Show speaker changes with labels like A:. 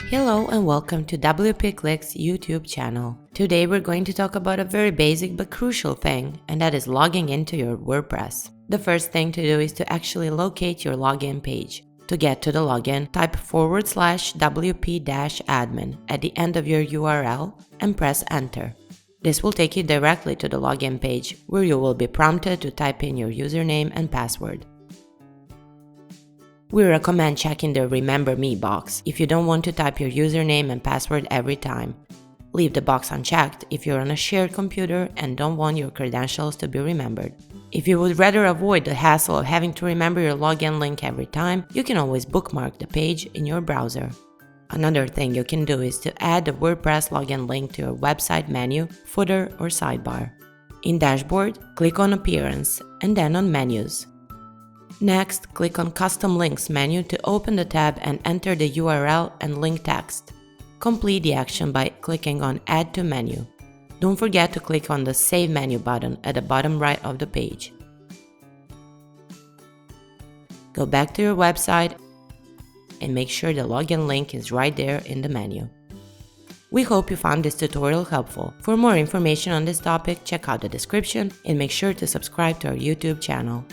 A: Hello and welcome to WPKlik's YouTube channel. Today we're going to talk about a very basic but crucial thing, and that is logging into your WordPress. The first thing to do is to actually locate your login page. To get to the login, type /wp-admin at the end of your URL and press enter. This will take you directly to the login page, where you will be prompted to type in your username and password. We recommend checking the Remember Me box if you don't want to type your username and password every time. Leave the box unchecked if you're on a shared computer and don't want your credentials to be remembered. If you would rather avoid the hassle of having to remember your login link every time, you can always bookmark the page in your browser. Another thing you can do is to add the WordPress login link to your website menu, footer, or sidebar. In Dashboard, click on Appearance and then on Menus. Next, click on Custom Links menu to open the tab and enter the URL and link text. Complete the action by clicking on Add to Menu. Don't forget to click on the Save Menu button at the bottom right of the page. Go back to your website and make sure the login link is right there in the menu. We hope you found this tutorial helpful. For more information on this topic, check out the description and make sure to subscribe to our YouTube channel.